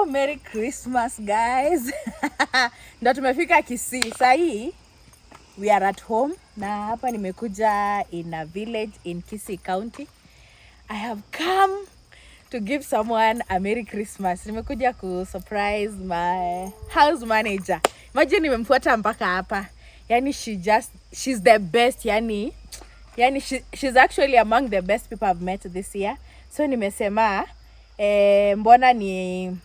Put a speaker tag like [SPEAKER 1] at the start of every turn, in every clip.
[SPEAKER 1] Merry Christmas guys. Ndo tumefika Kisii. Sahi we are at home na hapa nimekuja in a village in Kisii County. I have come to give someone a Merry Christmas. Nimekuja ku surprise my house manager. Imagine nimemfuata mpaka hapa. Yani she's the best. Yani she's actually among the best people I've met this year. So nimesema mbona ni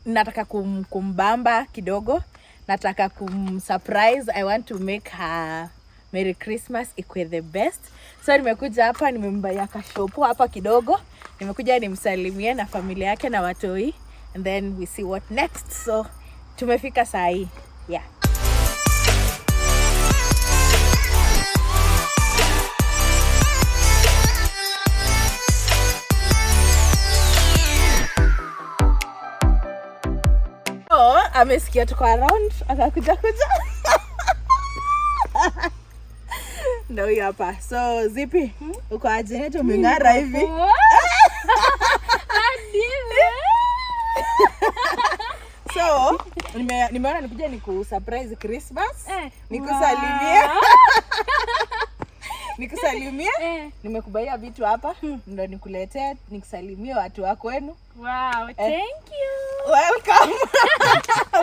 [SPEAKER 1] nataka kumbamba kidogo, nataka kumsurprise. I want to make her Merry Christmas ikwe the best. So nimekuja hapa, nimembaya kashopo hapa kidogo, nimekuja nimsalimie na familia yake na watoi, and then we see what next. So tumefika saa hii. Yeah. Amesikia tuko around, akakuja. Ndio hiyo hapa. So zipi? Uko aje? Neto umeng'ara hivi. So, nimeona nikuja surprise Christmas. Nikusalimia. Nikusalimia. Nimekubaia vitu hapa, ndio nikuletee nikusalimie watu wako wenu.
[SPEAKER 2] Wow, thank you.
[SPEAKER 1] Welcome.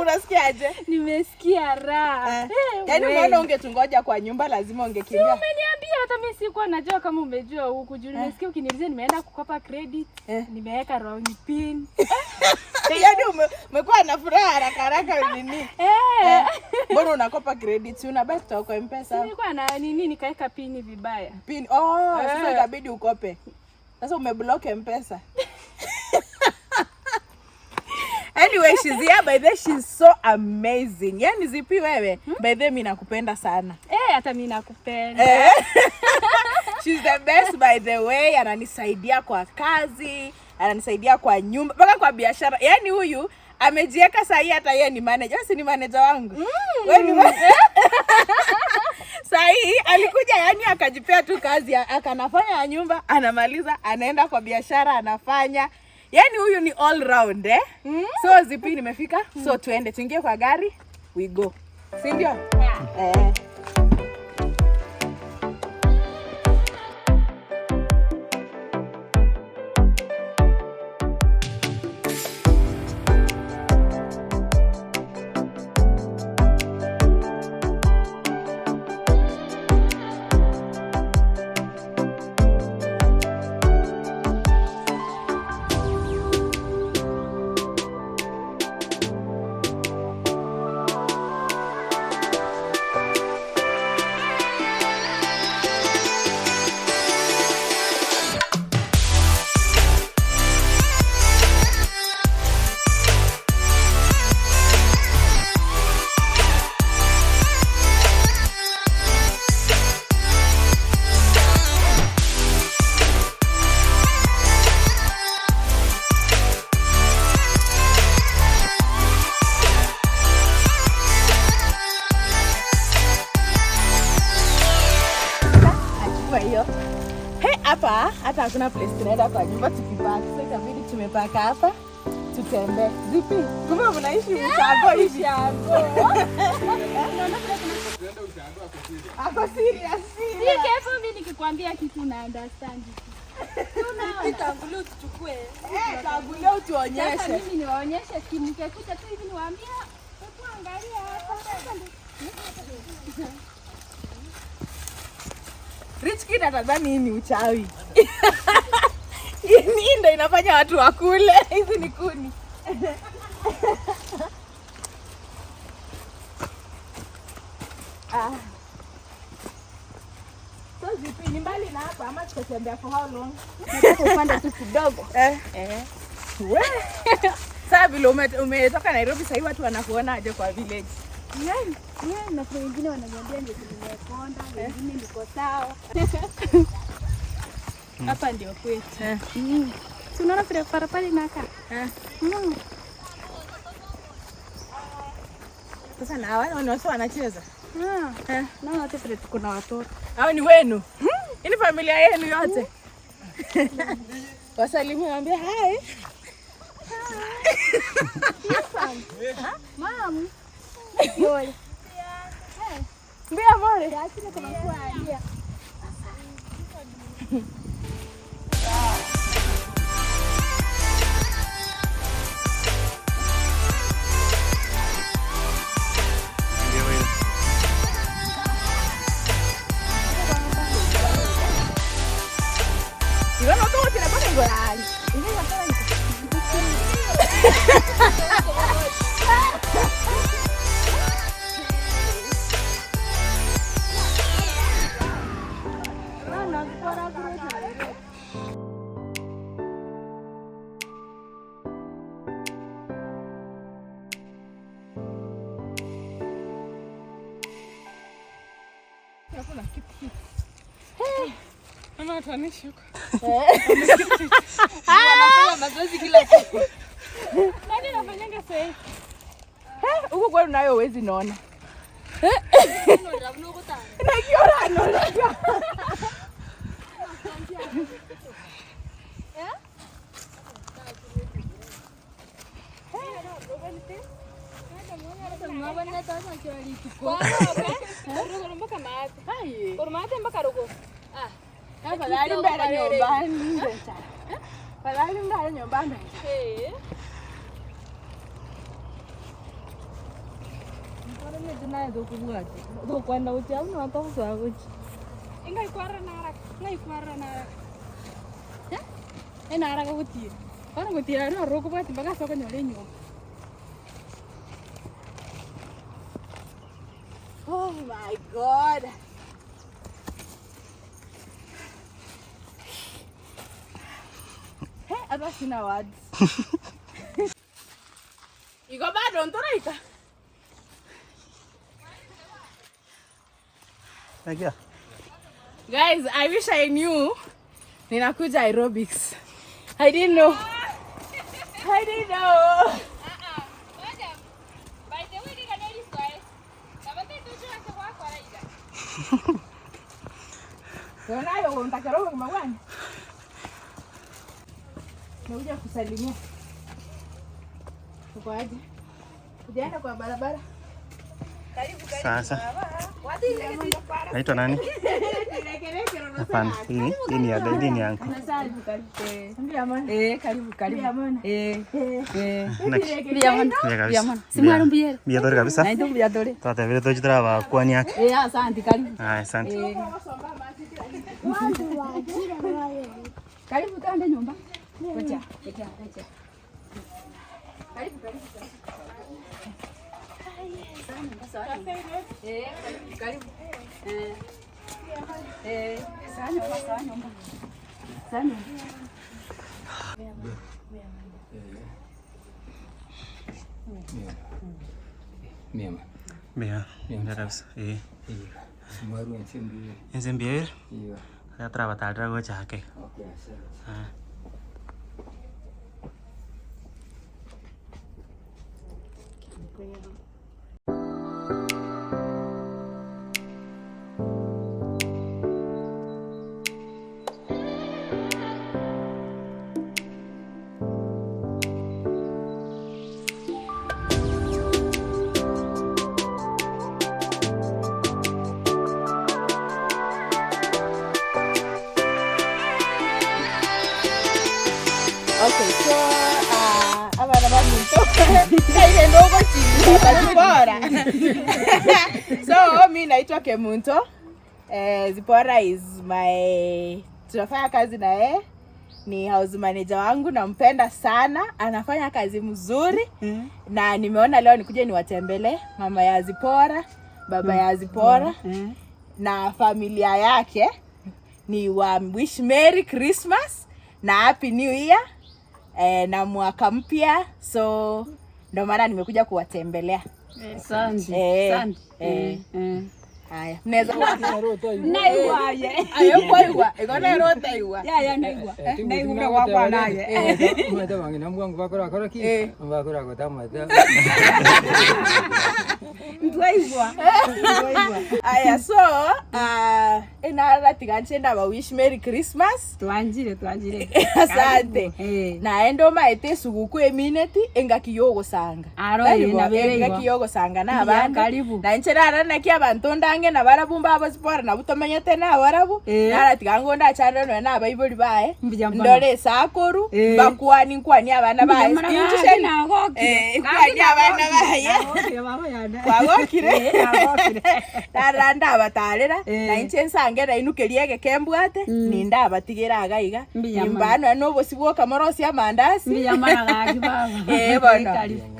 [SPEAKER 1] Unasikiaje?
[SPEAKER 2] Nimesikia raha.
[SPEAKER 1] Yaani umeona ungetungoja kwa nyumba lazima ungekimbia.
[SPEAKER 2] Si umeniambia, hata mimi sikuwa najua kama umejua huku juu. Nimesikia ukiniuliza nimeenda kukopa credit. Nimeweka wrong pin.
[SPEAKER 1] Yaani umekuwa na furaha haraka nini? Mbona unakopa credit? Si unabaki kwa M-Pesa?
[SPEAKER 2] Nilikuwa na nini nikaweka pin vibaya.
[SPEAKER 1] Pin. Oh, sasa ikabidi ukope. Sasa umeblock M-Pesa. Anyway, she's here. By the way, she's so amazing. Yani zipi wewe? By the way, mimi nakupenda sana.
[SPEAKER 2] Hata mimi nakupenda.
[SPEAKER 1] She's the best by the way. Ananisaidia kwa kazi, ananisaidia kwa nyumba, mpaka kwa biashara. Yani huyu amejiweka sahi, hata yeye ni manager. Si ni manager wangu. Wewe ni sahi alikuja, yani akajipea tu kazi, akanafanya nyumba, anamaliza, anaenda kwa biashara, anafanya. Yani huyu ni all round So zipi nimefika. So tuingie kwa gari, we go. Si ndio? Yeah. Hapa hata hakuna place tunaenda kwa nyumba tukipaka. So itabidi tumepaka hapa tutembee. Zipi? Kumbe mnaishi mshago hivi hapo.
[SPEAKER 2] Naona kuna tunaenda ushago
[SPEAKER 1] ako serious.
[SPEAKER 2] Ni kefu mimi nikikwambia kitu na understand.
[SPEAKER 3] Tangulia tuchukue.
[SPEAKER 1] Tangulia utuonyeshe.
[SPEAKER 2] Sasa mimi niwaonyeshe kimkekuta tu hivi niwaambia, hebu angalia hapa.
[SPEAKER 1] Rich kid atadhani hii ni uchawi. Hii ndio inafanya watu wakule. Hizi ni kuni. So zipi ni mbali na hapa ama tutatembea for how long?
[SPEAKER 2] Nataka upande tu kidogo.
[SPEAKER 1] Sasa vile umetoka Nairobi sasa watu wanakuona aje kwa village?
[SPEAKER 2] Na kwa wengine wananiambia ndio nimekonda, wengine niko sawa. Hapa ndio kwetu. Si unaona vile parapali naka?
[SPEAKER 1] Sasa na wao wanacheza?
[SPEAKER 2] Na wote vile tuko na watoto.
[SPEAKER 1] Hao ni wenu? Hii ni familia yenu yote? Wasalimie waambie hi.
[SPEAKER 2] Mom. Yole.
[SPEAKER 1] Mbia more.
[SPEAKER 2] Asile kama kwa ndia.
[SPEAKER 1] Ivano kama tunapata ngorali. Ingia hapa hivi. Hakuna kitu. Mama tuanishi huko. Wanafanya mazoezi kila siku.
[SPEAKER 2] Nani anafanyanga sasa?
[SPEAKER 1] Huko kwenu nayo huwezi naona. Oh my God. Hey, hata sina words. Iko bado ntoraika.
[SPEAKER 4] Nagia.
[SPEAKER 1] Guys, I wish I knew ninakuja aerobics. I didn't know. Unayo unataka roho kama gani? Nakuja kusalimia. Uko aje? Ujaenda kwa barabara? Karibu.
[SPEAKER 4] Sasa. Naitwa nani? Hapana. Hii ni ya dini yangu.
[SPEAKER 1] Karibu.
[SPEAKER 4] Biadori kabisa. Tata vile tojitra wa kwani yake.
[SPEAKER 1] Asante karibu.
[SPEAKER 4] Asante.
[SPEAKER 1] Karibu kaende nyumba. Ngoja. Karibu. Karibu. Sana.
[SPEAKER 4] Mema kabisa.
[SPEAKER 5] Maru ensemble.
[SPEAKER 4] Ensemble.
[SPEAKER 5] Iya.
[SPEAKER 4] Saya terawat ada gua cake.
[SPEAKER 5] Oke, asal.
[SPEAKER 1] Okay, so abana bamuntu kaile ndogo chini Zipora. So mimi naitwa Kemunto. Zipora is my tunafanya kazi na yeye. Ni house manager wangu, nampenda sana, anafanya kazi mzuri. Na nimeona leo nikuje niwatembele mama ya Zipora. baba ya Zipora na familia yake ni wa wish Merry Christmas na Happy New Year na mwaka mpya, so ndio maana nimekuja kuwatembelea. Asante. Haya, mnaweza
[SPEAKER 3] Naiwa ye.
[SPEAKER 1] Ayo kwa igona rota iwa.
[SPEAKER 3] Ya naiwa. Naiwa kwa kwa naye.
[SPEAKER 5] Mata wangi na mwangu bakora ki. Bakora ko tamata.
[SPEAKER 3] Ndwaigwa.
[SPEAKER 1] Aya, so enara tigachenda ba wish Merry Christmas.
[SPEAKER 3] Twanjire.
[SPEAKER 1] Asante. Naendo maete suguku emineti engakiyogo sanga. Engakiyogo sanga na abantu. Na ncherara naki abantu ndange na barabumba abazipora na butomenyete na abarabu. Nara tigangonda chanda no na abayiboli bae. Ndore sakoru bakwani nkwani abana bae. Injisheni kwani abana bae. Kwagokire. Taranda abatarera na inchensange na inukerie gekembwate ninda abatigira agaiga. Imbano no bosibwo kamorosi amandasi.
[SPEAKER 3] Mbiyamaraga baba.
[SPEAKER 1] Bono.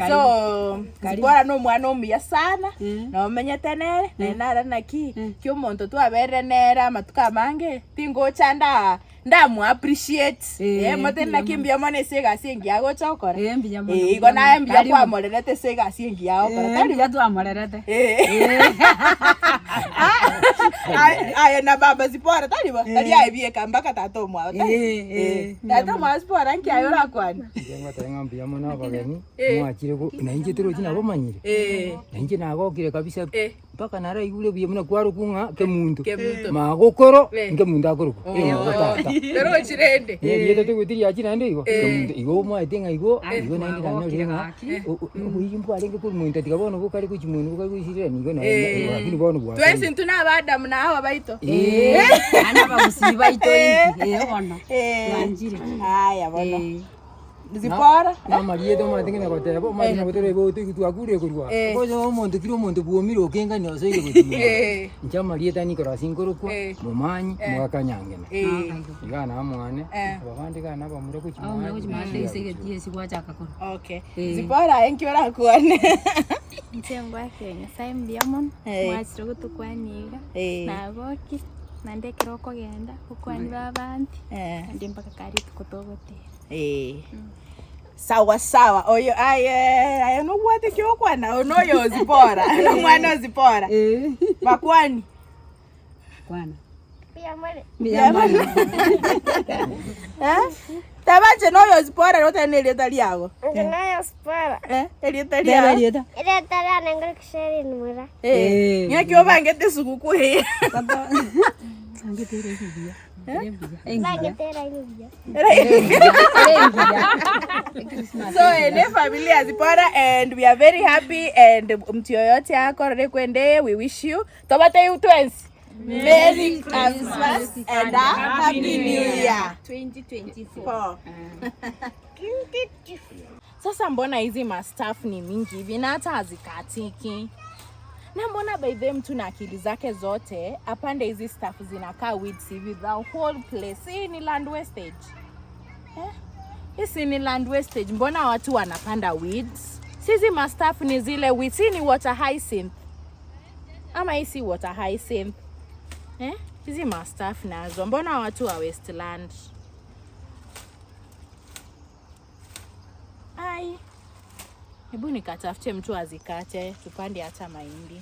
[SPEAKER 1] So Zipora no mwana omuya sana no menyete nere nara naki Kemunto twabere nera matuka mange tingo chanda ndamu appreciate mote nakimbia mone sega singi ago chokora igo na mbia kwa morerete sega singi yao kora
[SPEAKER 3] tali ya tu amorerete
[SPEAKER 1] ay na baba Zipora tali ba tali aibie kambaka tato mwa tato mwa Zipora nki ayora kwani
[SPEAKER 5] yenga tenga mbia mona bagani mwachire ko na inje tero china bomanyire na inje nagokire kabisa mpaka nara igule buye muna kwaro kunga Kemunto magokoro Kemunto akoroko
[SPEAKER 1] pero chirende
[SPEAKER 5] yete te gutiri achina ndigo Kemunto igo mwa tenga igo naindi kana lenga uyimbo alenge ku Kemunto tikabona ko kali ku Kemunto ko kuishire nigo na lakini bono bwa
[SPEAKER 1] twese ntuna abadamu na hawa baito
[SPEAKER 3] ana bagusiba ito bona yanjire
[SPEAKER 1] haya bona Zipora
[SPEAKER 5] na Maria to matinga na batebo matinga botore bote ku akure kurwa ko jo monte kiro monte buomiro kenga ni oseire kuti ncha Maria tani kora sinkoro ko mumanyi mwakanyange igana amwane babandi kana bamure ku chimwana
[SPEAKER 3] ku chimwana isege tie sikwacha kakoro
[SPEAKER 1] okay Zipora enkiora kuone
[SPEAKER 6] Ntengwa Kenya Saim Diamond mwachiro gutukwaniga nagoki nande kiroko genda ukwani babandi ndi mpaka kari tukotogotera
[SPEAKER 1] sawa oyo aye no wate kyo kwana onoyo Zipora no mwana Zipora makwani
[SPEAKER 3] kwana
[SPEAKER 6] Biamani
[SPEAKER 1] tabache noyo Zipora rote nele taliago
[SPEAKER 6] nayo Zipora
[SPEAKER 1] eli taliago
[SPEAKER 6] ile talia nengre kisheri numura
[SPEAKER 1] nyakyo bangete sukuku he
[SPEAKER 3] sangetere hivi
[SPEAKER 1] So ene familia Zipora and we are very happy and mtu yoyote akore kwende we wish you tobate you twins Merry Christmas and a Happy New Year 2024. Sasa mbona hizi mastaff ni mingi hivi na hata hazikatiki? Na mbona by them tu na akili zake zote apande hizi staff zinakaa weeds hivi the whole place. Hii ni land wastage. Hii ni land wastage. Mbona watu wanapanda weeds? Sisi mastaff ni zile weeds. Hii ni water hyacinth. Ama hii si water hyacinth. Hizi mastaff nazo. Mbona watu wa Westland? Ai. Hebu nikatafute mtu azikate, tupande hata mahindi.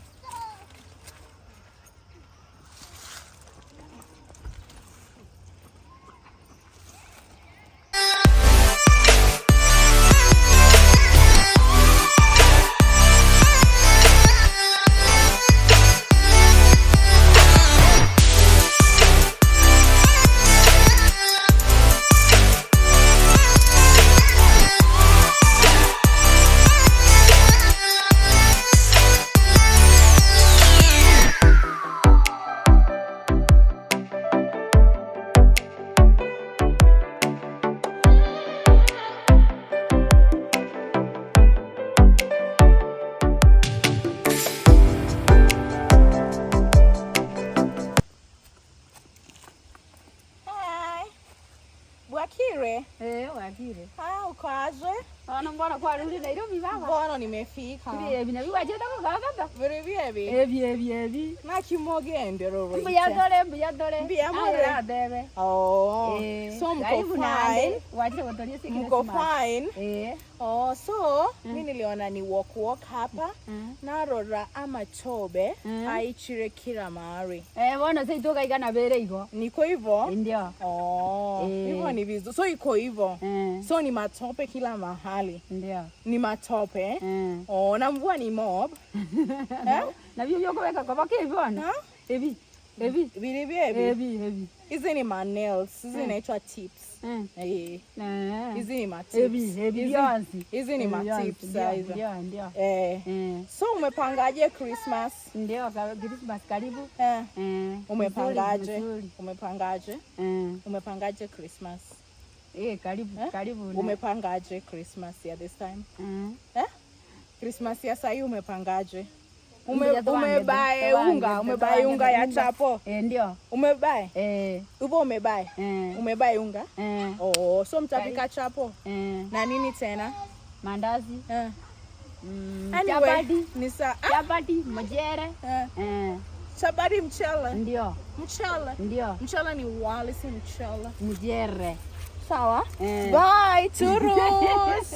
[SPEAKER 3] Ona mbona kwa rudi Nairobi baba.
[SPEAKER 1] Mbona nimefika.
[SPEAKER 3] Ebi na biwa jeta ko gaga.
[SPEAKER 1] Ebi.
[SPEAKER 3] Ebi.
[SPEAKER 1] Na kimogende roro.
[SPEAKER 3] Mbuya dole.
[SPEAKER 1] Mbuya more.
[SPEAKER 3] Debe.
[SPEAKER 1] Oh. So mko fine.
[SPEAKER 3] Wacha watolie siku.
[SPEAKER 1] Mko fine. Oh, so mimi niliona ni walk hapa na rora amatobe aichire kila mahali.
[SPEAKER 3] Bona sasa itoka igana bere iko.
[SPEAKER 1] Niko hivyo?
[SPEAKER 3] Ndio.
[SPEAKER 1] Oh. Hivyo ni vizuri. So iko hivyo. So ni matope kila mahali.
[SPEAKER 3] Ndio.
[SPEAKER 1] Ni matope. Oh, na mvua ni mob.
[SPEAKER 3] Na vyo kuweka kwa baki hivyo na. Ebi.
[SPEAKER 1] Hizi ni ma nails. Hizi inaitwa tips. Hizi ni ma tips. Hizi ni ma tips.
[SPEAKER 3] Ndio.
[SPEAKER 1] So umepangaje Christmas?
[SPEAKER 3] Ndio, Christmas karibu.
[SPEAKER 1] Umepangaje Christmas?
[SPEAKER 3] Karibu.
[SPEAKER 1] Umepangaje Christmas ya this time? Christmas ya sasa umepangaje? Umebae unga ya chapo.
[SPEAKER 3] Ndio.
[SPEAKER 1] Umebae? Upo umebae? Umebae unga? Oh, so mtapika chapo? Na nini tena?
[SPEAKER 3] Mandazi.
[SPEAKER 1] Anyway,
[SPEAKER 3] chapati, mjere.
[SPEAKER 1] Chapati mchele?
[SPEAKER 3] Ndio.
[SPEAKER 1] Mchele?
[SPEAKER 3] Ndio.
[SPEAKER 1] Mchele ni wali, si mchele.
[SPEAKER 3] Mjere.
[SPEAKER 1] Sawa? Bye, turus!